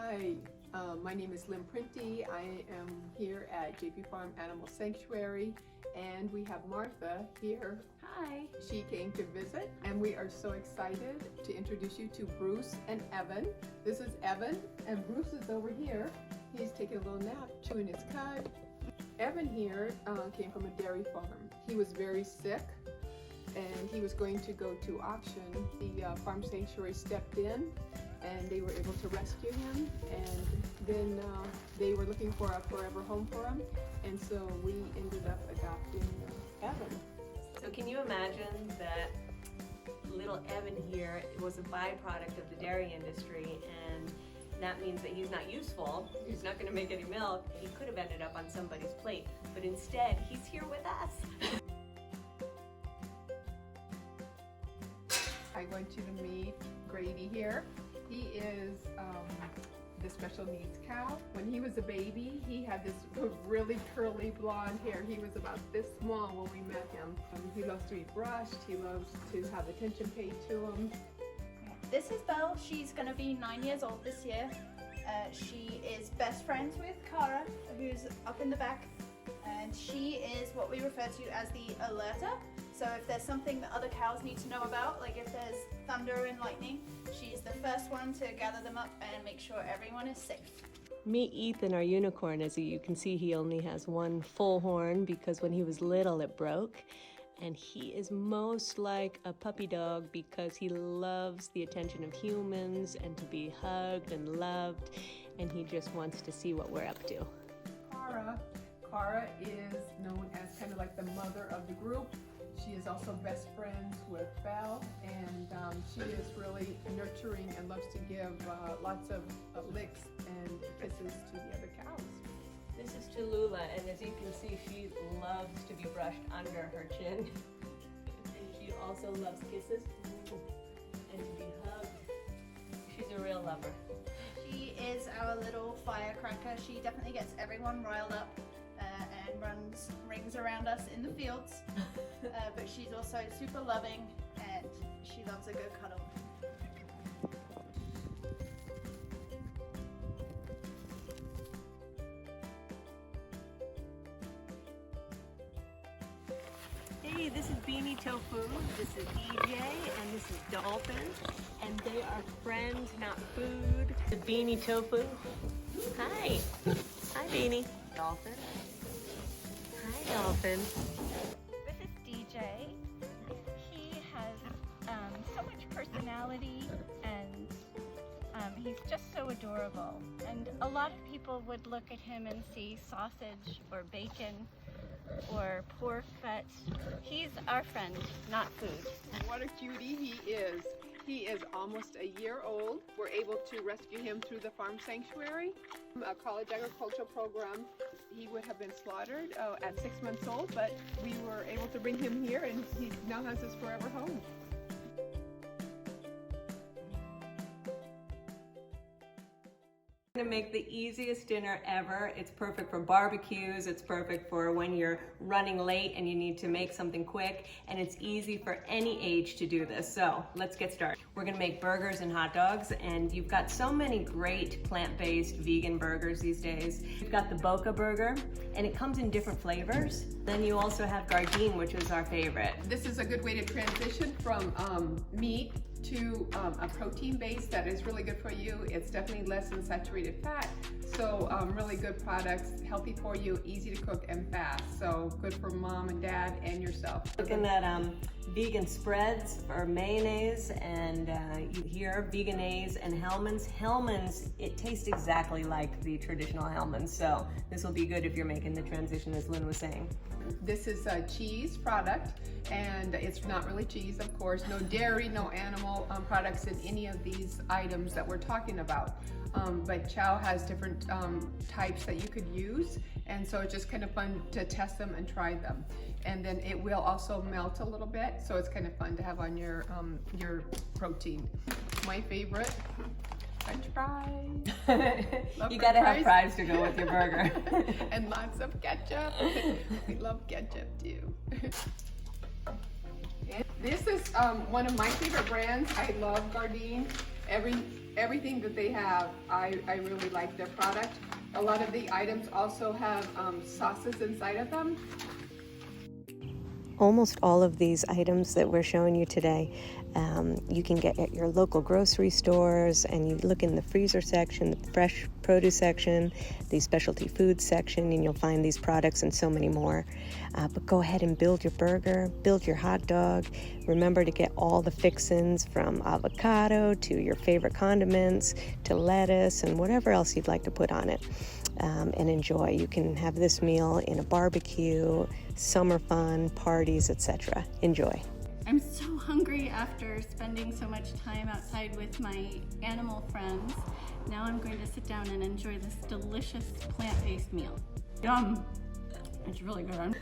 Hi, my name is Lynn Printy. I am here at JP Farm Animal Sanctuary, and we have Martha here. Hi. She came to visit, and we are so excited to introduce you to Bruce and Evan. This is Evan, and Bruce is over here. He's taking a little nap, chewing his cud. Evan here came from a dairy farm. He was very sick, and he was going to go to auction. The farm sanctuary stepped in, and they were able to rescue him, and then they were looking for a forever home for him, and so we ended up adopting Evan. So can you imagine that little Evan here was a byproduct of the dairy industry, and that means that he's not useful, he's not going to make any milk. He could have ended up on somebody's plate, but instead he's here with us. I want you to meet Grady here. He is the special needs cow. When he was a baby, he had this really curly blonde hair. He was about this small when we met him. He loves to be brushed. He loves to have attention paid to him. This is Belle. She's going to be 9 years old this year. She is best friends with Cara, who's up in the back, and she is what we refer to as the alerter. So if there's something that other cows need to know about, like if there's thunder and lightning, she's the first one to gather them up and make sure everyone is safe. Meet Ethan, our unicorn. As you can see, he only has one full horn because when he was little it broke. And he is most like a puppy dog because he loves the attention of humans and to be hugged and loved, and he just wants to see what we're up to. Cara is known as kind of like the mother of the group. She is also best friends with Belle, and she is really nurturing and loves to give lots of licks and kisses to the other cows. This is Tallulah, and as you can see, she loves to be brushed under her chin. And she also loves kisses and to be hugged. She's a real lover. She is our little firecracker. She definitely gets everyone riled up and rings around us in the fields. But she's also super loving, and she loves a good cuddle. Hey, this is Beanie Tofu, this is EJ, and this is Dolphin, and they are friends, not food. The Beanie Tofu. Hi. Hi, Beanie. Dolphin. Hi, Dolphin. This is DJ. He has so much personality, and he's just so adorable. And a lot of people would look at him and see sausage or bacon or pork, but he's our friend, not food. What a cutie he is. He is almost a year old. We're able to rescue him through the farm sanctuary, a college agricultural program. He would have been slaughtered at 6 months old, but we were able to bring him here, and he now has his forever home. To make the easiest dinner ever. It's perfect for barbecues, it's perfect for when you're running late and you need to make something quick, and it's easy for any age to do this. So let's get started. We're gonna make burgers and hot dogs, and you've got so many great plant-based vegan burgers these days. We've got the Boca burger, and it comes in different flavors. Then you also have Gardein, which is our favorite. This is a good way to transition from meat to a protein base that is really good for you. It's definitely less in saturated fat, so really good products, healthy for you, easy to cook, and fast. So good for mom and dad and yourself. Looking at vegan spreads for Mayonnaise, and here Vegan-Aise and Hellman's. Hellman's, it tastes exactly like the traditional Hellman's, so this will be good if you're making the transition, as Lynn was saying. This is a cheese product, and it's not really cheese, of course. No dairy, no animal products in any of these items that we're talking about. But Chow has different types that you could use, and so it's just kind of fun to test them and try them. And then it will also melt a little bit, so it's kind of fun to have on your protein. My favorite, French fries. You gotta have fries to go with your burger. And lots of ketchup. We love ketchup too. This is one of my favorite brands. I love Gardein. everything that they have, I really like their product. A lot of the items also have sauces inside of them. Almost all of these items that we're showing you today, you can get at your local grocery stores, and you look in the freezer section, the fresh produce section, the specialty food section, and you'll find these products and so many more. But go ahead and build your burger, build your hot dog. Remember to get all the fixins, from avocado to your favorite condiments to lettuce and whatever else you'd like to put on it, and enjoy. You can have this meal in a barbecue, summer fun, parties, etc. Enjoy. I'm so hungry after spending so much time outside with my animal friends. Now I'm going to sit down and enjoy this delicious plant-based meal. Yum! It's really good.